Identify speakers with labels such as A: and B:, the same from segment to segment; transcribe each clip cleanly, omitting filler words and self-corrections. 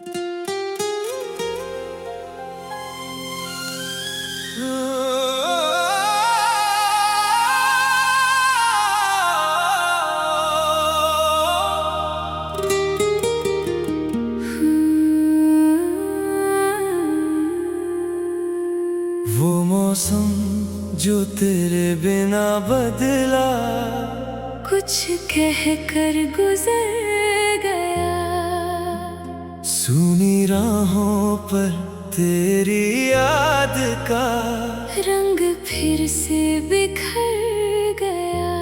A: वो मौसम जो तेरे बिना बदला,
B: कुछ कह कर गुजर गया।
A: सूनी राहों पर तेरी याद का
B: रंग फिर से बिखर गया।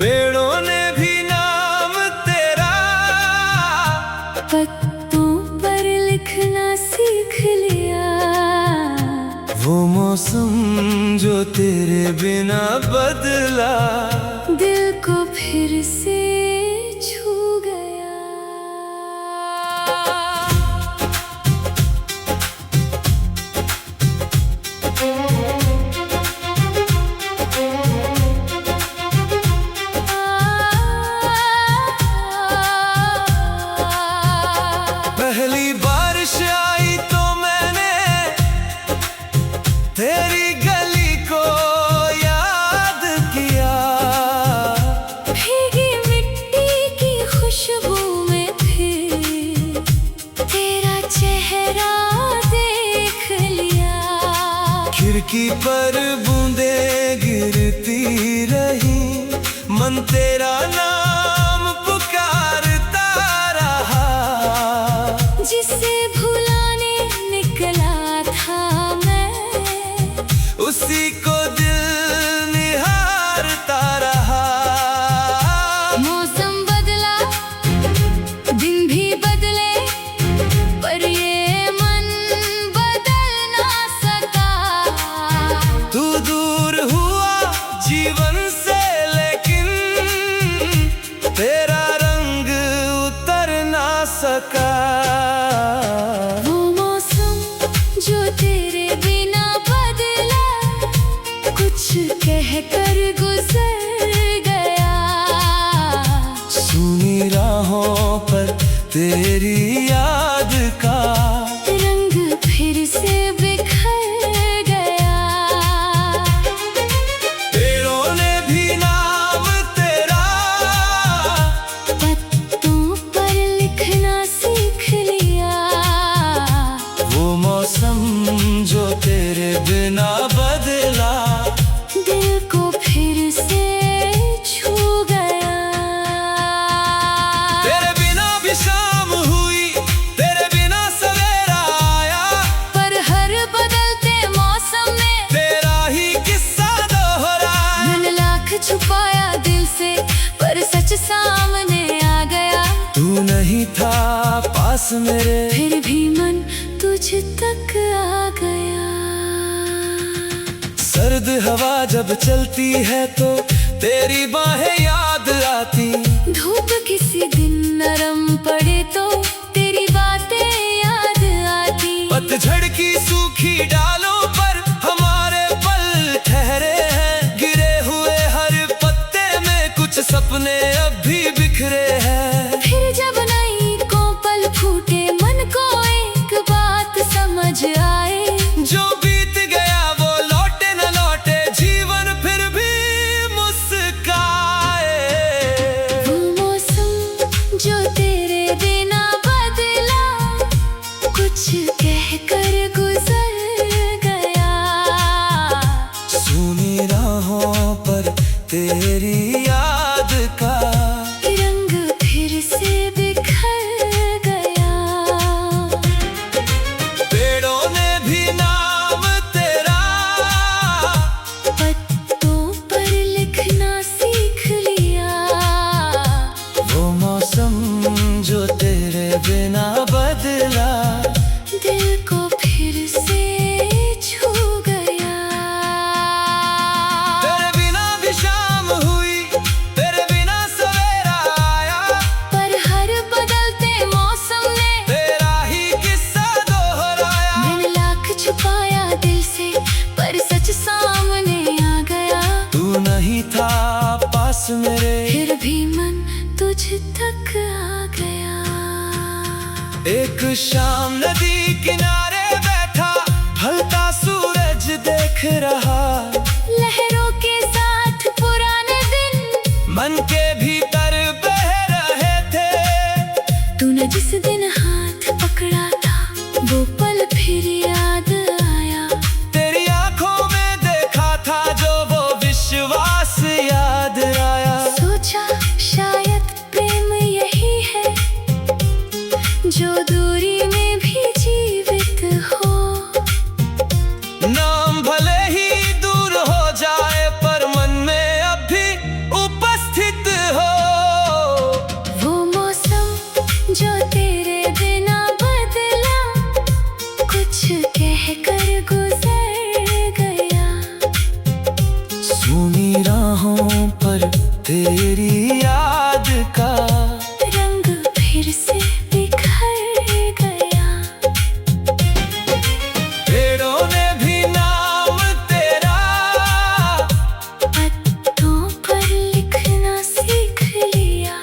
A: पेड़ों ने भी नाम तेरा
B: पत्तों पर लिखना सीख लिया।
A: वो मौसम जो तेरे बिना बदला,
B: दिल को फिर से छू गया।
A: पहली बारिश आई तो मैंने तेरी गली को याद किया।
B: भीगी मिट्टी की खुशबू में फिर तेरा चेहरा देख लिया।
A: खिड़की पर बूंदें गिरती रही, मन तेरा नाम पुकारता रहा।
B: जिसे भुलाने निकला था मैं,
A: उसी को दिल निहारता रहा।
B: मौसम बदला, दिन भी बदले, पर ये मन बदल ना सका।
A: तू दूर हुआ जीवन से, लेकिन तेरा रंग उतर ना सका।
B: वो मौसम जो तेरे बिना बदला, कुछ कह कर गुजर गया।
A: सूनी राहों पर तेरी याद का
B: रंग फिर से बिखर गया।
A: पेड़ों ने भी नाम तेरा
B: पत्तों पर लिखना सीख लिया।
A: वो मौसम जो तेरे बिना बदला,
B: दिल को फिर से छू गया।
A: तेरे बिना भी शाम हुई, तेरे बिना सवेरा आया।
B: पर हर बदलते मौसम में
A: तेरा ही किस्सा दोहराया।
B: मन लाख छुपाया दिल से, पर सच सामने आ गया।
A: तू नहीं था पास मेरे,
B: फिर भी मन तुझ तक आ गया।
A: सर्द हवा जब चलती है तो तेरी बाहें याद आती।
B: धूप किसी दिन नरम पड़े तो तेरी बातें याद आती।
A: पतझड़ की सूखी डालों पर हमारे पल ठहरे हैं। गिरे हुए हर पत्ते में कुछ सपने अब भी बिखरे हैं।
B: फिर जब नई को पल फूटे, मन को एक बात समझ आए।
A: जो बीत गया वो लौटे न लौटे, जीवन फिर भी मुस्काए।
B: वो मौसम जो तेरे बिना बदला, कुछ कह कर गुजर गया।
A: सूनी राहों पर तेरी याद का
B: रंग फिर से बिखर गया।
A: पेड़ों ने भी नाम तेरा
B: पत्तों पर लिखना सीख लिया।
A: वो मौसम जो तेरे बिना बदला,
B: दिल को फिर से छू गया।
A: तेरे बिना भी शाम हुई, तेरे बिना सवेरा आया।
B: पर हर बदलते मौसम ने
A: तेरा ही किस्सा दोहराया।
B: दिन लाख छुपाया दिल से, पर सच सामने आ गया।
A: तू नहीं था पास मेरे,
B: फिर भी मन तुझ तक आ गया।
A: एक शाम नदी किनारे बैठा, ढलता सूरज देख रहा।
B: लहरों के साथ पुराने दिन
A: मन के भीतर बह रहे थे।
B: तूने जिस दिन हाथ पकड़ा था, वो पल फिर याद आया।
A: तेरी आंखों में देखा था जो वो विश्वास याद आया।
B: सोचा शायद प्रेम यही है, जो दूरी में भी जीवित हो।
A: नाम भले ही दूर हो जाए, पर मन में अब भी उपस्थित हो।
B: वो मौसम जो तेरे बिना बदला, कुछ कहकर गुजर गया।
A: सूनी राहों पर तेरी याद का
B: रंग फिर से बिखर गया।
A: पेड़ों ने भी नाम तेरा
B: पत्तों पर लिखना सीख लिया।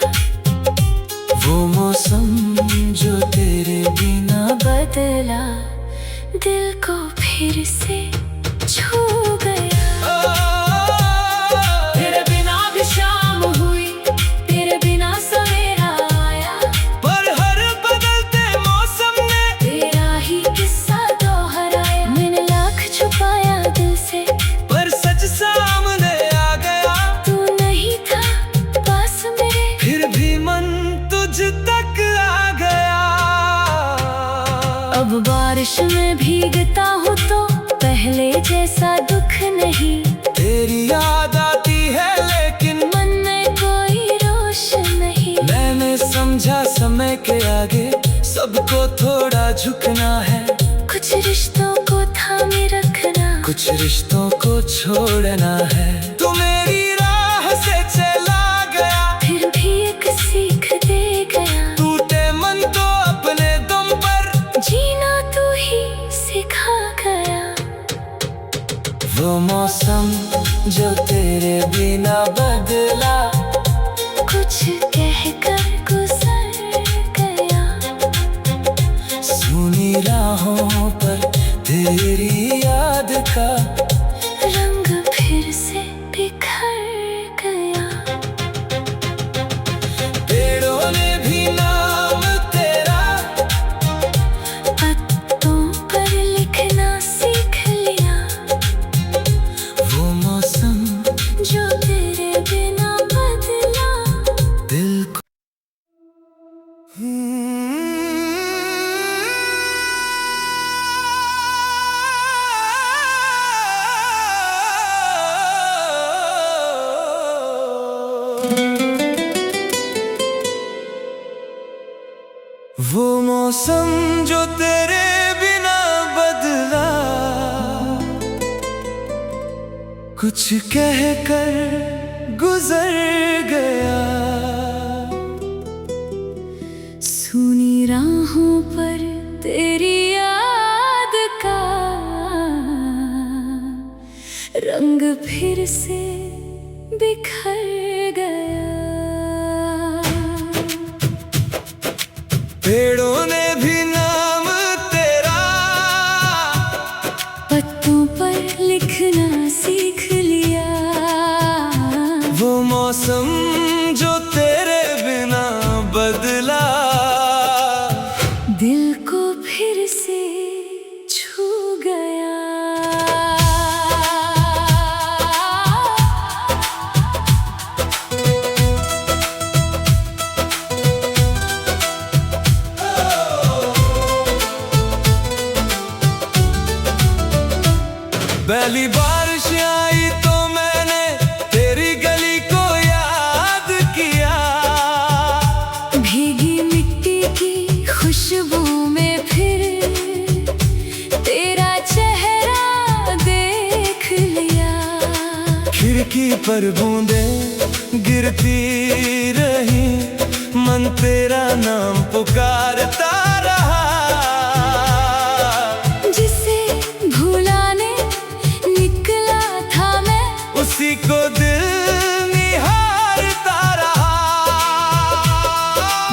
A: वो मौसम जो तेरे बिना
B: बदला, दिल को फिर से छू गया। तेरे बिना भी शाम हुई, तेरे बिना सवेरा आया।
A: पर हर बदलते मौसम ने
B: तेरा ही किस्सा दोहराया। मैंने लाख छुपाया दिल से,
A: पर सच सामने आ गया।
B: तू नहीं था पास मेरे,
A: फिर भी मन तुझ तक आ गया।
B: अब बारिश में भीगता हूँ तो पहले जैसा दुख नहीं।
A: तेरी याद आती है लेकिन
B: मन में कोई रोश नहीं।
A: मैंने समझा समय के आगे सबको थोड़ा झुकना है।
B: कुछ रिश्तों को थामे रखना,
A: कुछ रिश्तों को छोड़ना है। तू मेरी राह से चला गया,
B: फिर भी एक सीख दे गया।
A: टूटे मन तो अपने दम पर
B: जीना तू ही सिखा गया।
A: वो मौसम जो तेरे बिना बदला,
B: कुछ कहकर गुजर गया।
A: सूनी राहों पर तेरी याद का
B: रंग फिर से बिखर गया।
A: पेड़ों ने भी नाम तेरा
B: पत्तों पर लिखना सीख लिया।
A: वो मौसम
B: जो तेरे बिना बदला,
A: दिल को वो मौसम जो तेरे बिना बदला, कुछ कह कर गुजर गया।
B: सुनी राहों पर तेरी याद का रंग फिर से बिखर गया।
A: पेड़ों ने भी नाम तेरा
B: पत्तों पर लिखना सीख लिया।
A: वो मौसम जो तेरे बिना बदला,
B: दिल को फिर से छू गया।
A: पहली बारिश आई तो मैंने तेरी गली को याद किया।
B: भीगी मिट्टी की खुशबू में फिर तेरा चेहरा देख लिया।
A: खिड़की पर बूंदें गिरती रही, मन तेरा नाम पुकारता रहा।
B: जिसे भुलाने निकला था मैं,
A: उसी को दिल निहारता रहा।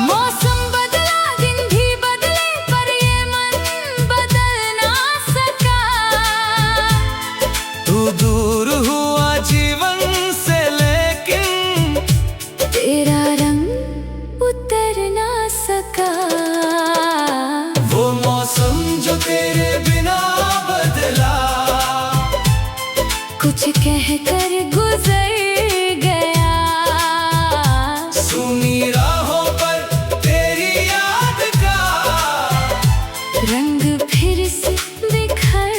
B: मौसम बदला दिन भी बदले, कहकर गुजर गया।
A: सुनी राहों पर तेरी याद का
B: रंग फिर से बिखर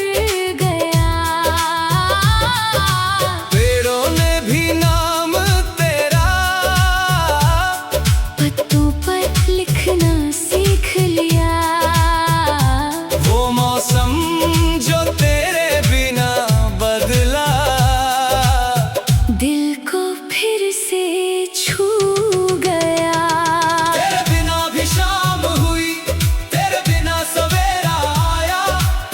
B: गया।
A: पेड़ों ने भी नाम तेरा
B: पत्तों पर लिखना सीख लिया।
A: वो मौसम जो तेरे बिना बदला
B: दिल को फिर से छू गया।
A: तेरे बिना भी शाम हुई, तेरे बिना सवेरा आया,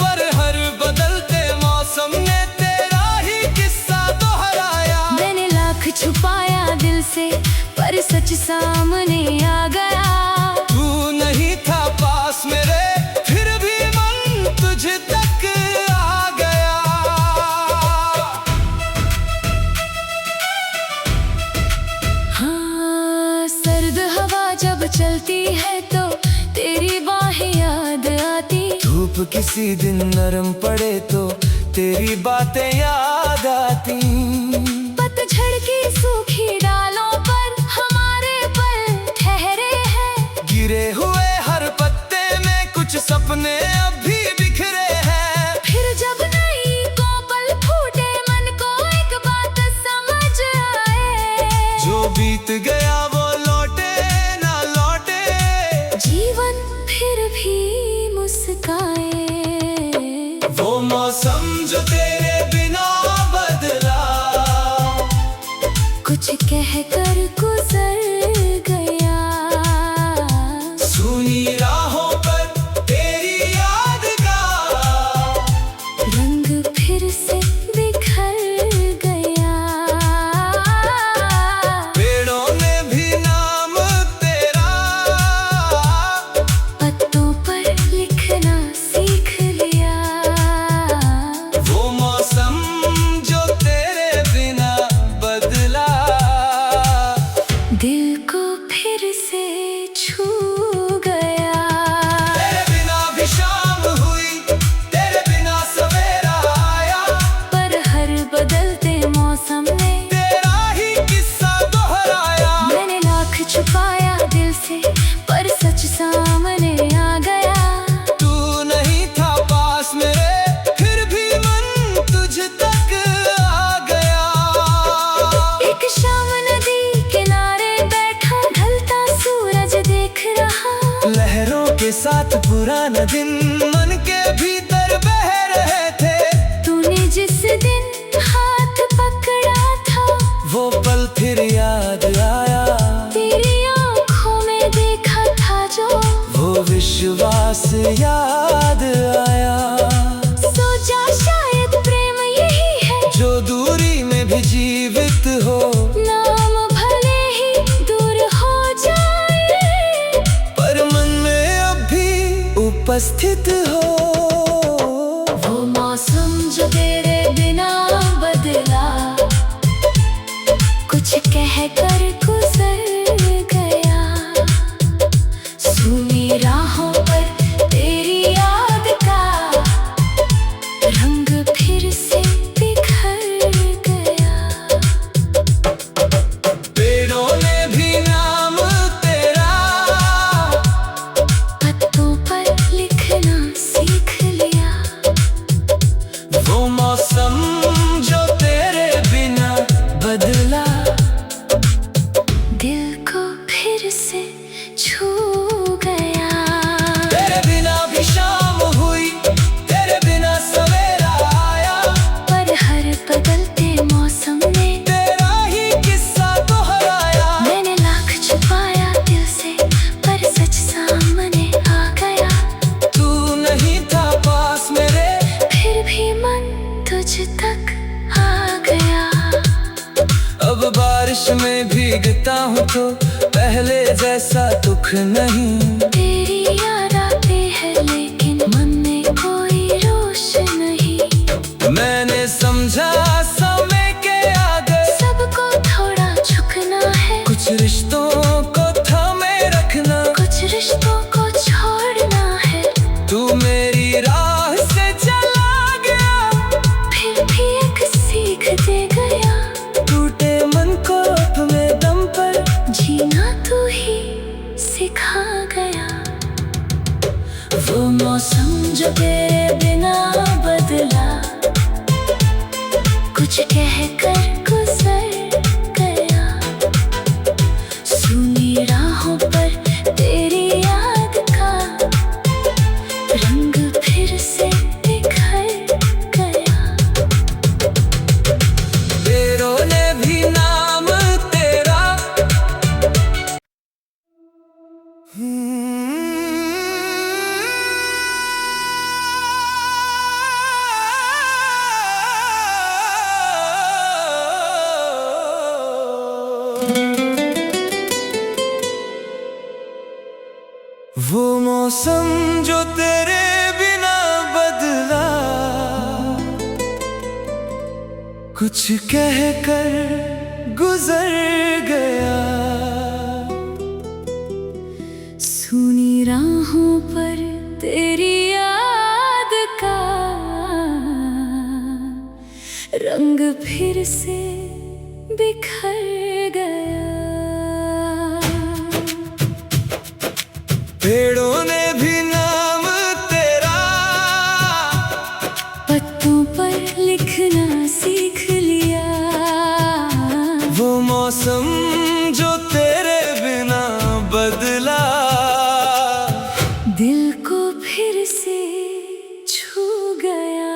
A: पर हर बदलते मौसम ने तेरा ही किस्सा दोहराया।
B: मैंने लाख छुपाया दिल से पर सच सामने आ गया।
A: तू नहीं था पास मेरे, फिर भी मन तुझ तक आ गया।
B: हाँ, सर्द हवा जब चलती है तो तेरी बाहें याद आती।
A: धूप किसी दिन नरम पड़े तो तेरी बातें याद आती।
B: पतझड़ की सूखी डालों पर हमारे पल ठहरे हैं।
A: गिरे हुए हर पत्ते में कुछ सपने अब भी बिखरे हैं।
B: फिर जब नई कोपल फूटे मन को एक बात समझ आए।
A: जो बीत गया वो लौटे ना लौटे,
B: जीवन फिर भी मुस्काए।
A: वो मौसम जो तेरे बिना बदला
B: कुछ कहकर गुजर गया।
A: सुनी राहों पर तेरी याद का
B: रंग फिर से बिखर गया।
A: पेड़ों ने भी नाम तेरा
B: पत्तों पर लिखना सीख लिया।
A: वो मौसम जो तेरे बिना बदला
B: दिल को फिर से छू गया।
A: तेरे बिना भी शाम हुई, तेरे बिना सवेरा आया,
B: पर हर बदलते मौसम ने
A: तेरा ही किस्सा दोहराया।
B: मैंने लाख छुपाया दिल से पर सच सामने आ गया।
A: तू नहीं था पास मेरे, फिर भी मन तुझ तक आ गया।
B: एक शाम नदी किनारे बैठा ढलता सूरज देख रहा।
A: लहरों के साथ पुराना दिन मन के भीतर बह रहे थे।
B: तूने जिस दिन हाथ पकड़ा था
A: वो पल फिर याद आया।
B: तेरी आंखों में देखा था जो
A: वो विश्वास याद आया।
B: सोचा शायद प्रेम यही है
A: जो दूरी में भी जीवित हो,
B: नाम भले ही दूर हो जाए
A: पर मन में अब भी उपस्थित हो।
B: वो मौसम जो तेरे बिना बदला कुछ कहकर गुजर गया। सुनी राहों पर तेरी याद का रंग फिर से बिखर गया।
A: पेड़ों ने भी नाम तेरा
B: पत्तों पर लिखना सीख लिया।
A: वो मौसम जो तेरे बिना बदला
B: दिल को फिर से छू गया।
A: तेरे बिना भी शाम हुई, तेरे बिना सवेरा आया,
B: पर हर बदलते मौसम ने
A: तेरा ही किस्सा दोहराया।
B: मैंने लाख छुपाया दिल से पर सच सामने आ गया।
A: तू नहीं था पास मेरे,
B: फिर भी मन तुझ तक आ गया।
A: अब बारिश में भीगता हूँ तो पहले जैसा दुख नहीं।
B: तेरी याद आती है लेकिन मन में कोई रोश नहीं।
A: मैंने समझा समय के आगे
B: सबको थोड़ा झुकना है।
A: कुछ रिश्तों को थामे रखना,
B: कुछ रिश्तों को छोड़ना है।
A: तू मेरी राह से चला गया,
B: फिर भी एक सीख देगा। सिखा गया। वो मौसम जो तेरे बिना बदला, कुछ कहकर गुजर गया। सूनी राहों पर तेरी याद का रंग फिर से बिखर गया।
A: पेड़ों ने भी नाम तेरा वो मौसम जो तेरे बिना बदला, कुछ कहकर गुजर गया।
B: सूनी राहों पर तेरी याद का रंग फिर से बिखर गया।
A: पेड़ों ने भी नाम तेरा
B: पत्तों पर लिखना सीख लिया।
A: वो मौसम जो तेरे बिना बदला,
B: दिल को फिर से छू गया।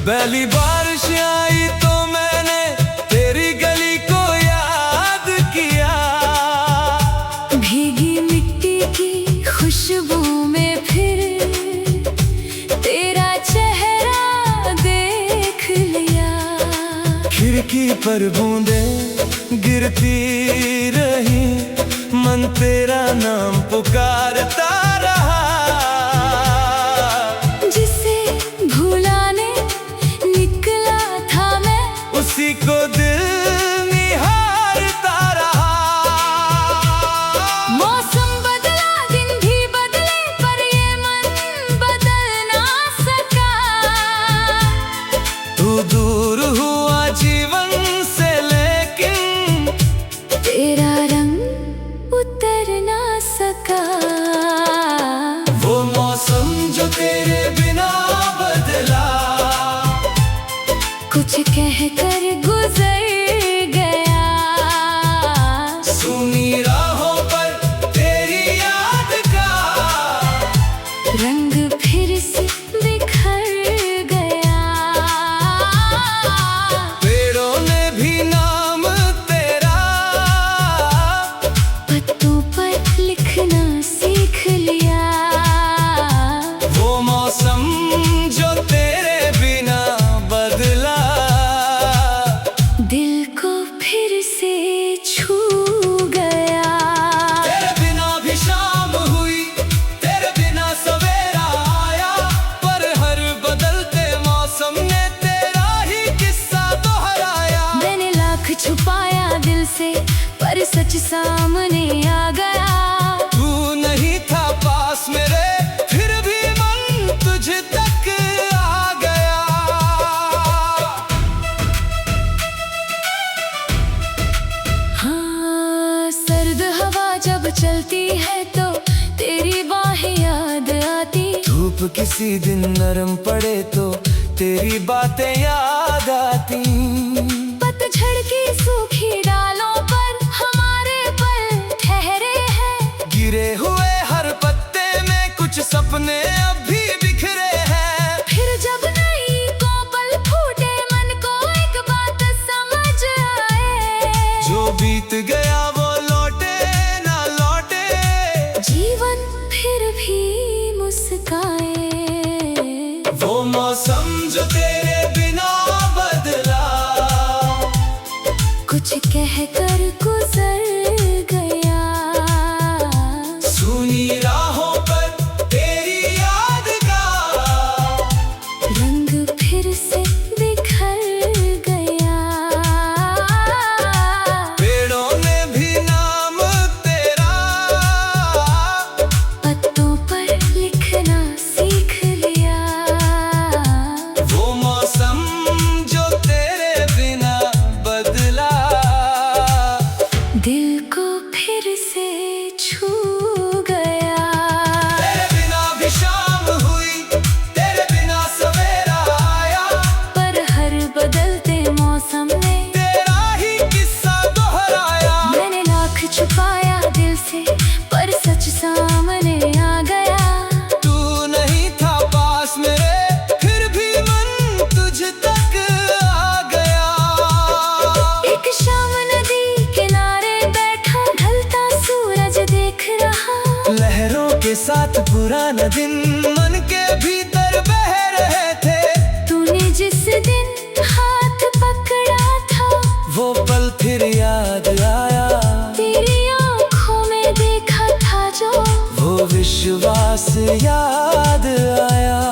A: पहली बारिश आई तो मैंने तेरी गली को याद किया।
B: भीगी मिट्टी की खुशबू में फिर तेरा चेहरा देख लिया।
A: खिड़की पर बूंदें गिरती रही, मन तेरा नाम पुकारता रहा।
B: जिसे भुलाने निकला था मैं,
A: उसी को दिल निहारता रहा।
B: मौसम बदला, दिन भी बदले, पर ये मन बदल ना सका।
A: तू दूर हुआ जीवन से, लेकिन
B: तेरा रंग उतर ना सका।
A: वो मौसम जो तेरे बिना बदला,
B: कुछ कहकर गुजर गया।
A: सूनी राहों पर तेरी याद का
B: रंग फिर से बिखर गया।
A: पेड़ों ने भी नाम तेरा
B: पत्तों पर लिखना सीख लिया।
A: वो मौसम जो तेरे बिना बदला,
B: दिल को फिर से छू गया।
A: तेरे बिना भी शाम हुई, तेरे बिना सवेरा आया, पर हर बदलते मौसम ने तेरा ही किस्सा दोहराया।
B: मैंने लाख छुपाया दिल से, पर सच सामने आ गया।
A: तू नहीं था पास मेरे, फिर भी मन तुझ तक आ गया।
B: हाँ, सर्द हवा जब चलती है तो तेरी बाहें याद आती।
A: धूप किसी दिन नरम पड़े तो तेरी बातें याद आती।
B: पतझड़ की सूखी डालों पर हमारे पल ठहरे हैं।
A: गिरे हुए हर पत्ते में कुछ सपने अब भी बिखरे हैं।
B: फिर जब नई कोपल फूटे, मन को एक बात समझ आए।
A: जो बीत गया वो लौटे ना लौटे,
B: जीवन फिर भी मुस्काए।
A: वो मौसम जो तेरे बिना बदला,
B: कुछ कहकर गुजर गया।
A: सूनी राहों पर तेरी याद का
B: रंग फिर से बिखर गया।
A: पेड़ों ने भी नाम तेरा के साथ पुराना दिन मन के भीतर बह रहे थे।
B: तूने जिस दिन हाथ पकड़ा था
A: वो पल फिर याद आया,
B: तेरी आंखों में देखा था जो
A: वो विश्वास याद आया।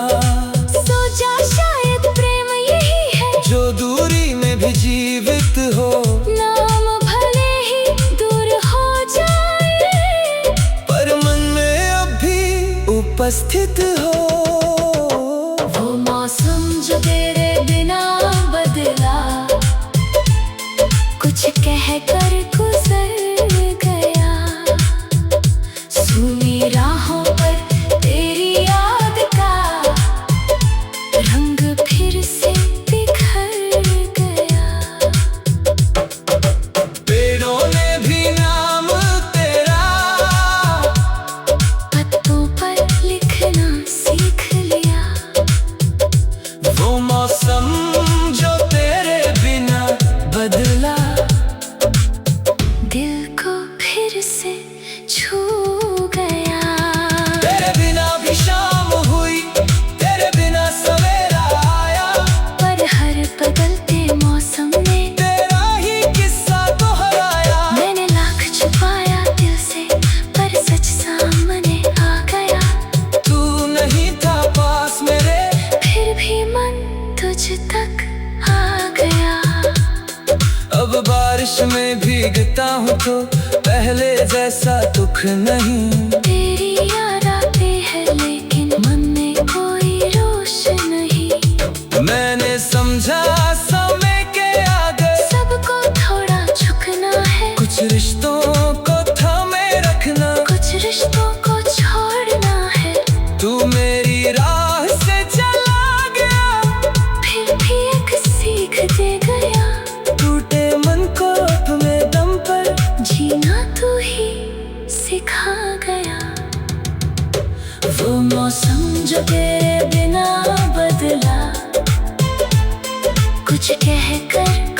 B: सोचा शायद प्रेम यही है
A: जो दूरी में भी जीवित हो,
B: नाम भले ही दूर हो जाए
A: पर मन में अब भी उपस्थित हो।
B: वो मौसम जो तेरे बिना बदला, कुछ कह कर गुजर गया। सुनी राहों पर तेरी याद का रंग फिर से बिखर गया।
A: पेड़ों ने भी नाम तेरा
B: पत्तों पर लिखना सीख लिया।
A: वो मौसम जो तेरे बिना बदला,
B: दिल को फिर से छू गया।
A: तेरे बिना भी शाम हुई, तेरे बिना सवेरा आया,
B: पर हर बदलते मौसम ने
A: तेरा ही किस्सा दोहराया।
B: मैंने लाख छुपाया दिल से, पर सच सामने आ गया।
A: तू नहीं था पास मेरे,
B: फिर भी मन तुझ तक आ गया।
A: अब बारिश में भीगता हूँ तो पहले जैसा दुख नहीं।
B: तेरी याद आती है लेकिन मन में कोई रोश नहीं।
A: मैंने समझा समय के आगे
B: सबको थोड़ा झुकना है,
A: कुछ रिश्तों को थामे रखना।
B: कुछ रिश्तों को छोड़ना है।
A: तू मेरी राह से चला गया,
B: फिर भी एक सीख दे गया।
A: टूटे मन को अपने दम पर
B: जीना तू ही सिखा गया। वो मौसम जो तेरे बिना बदला, कुछ कह कर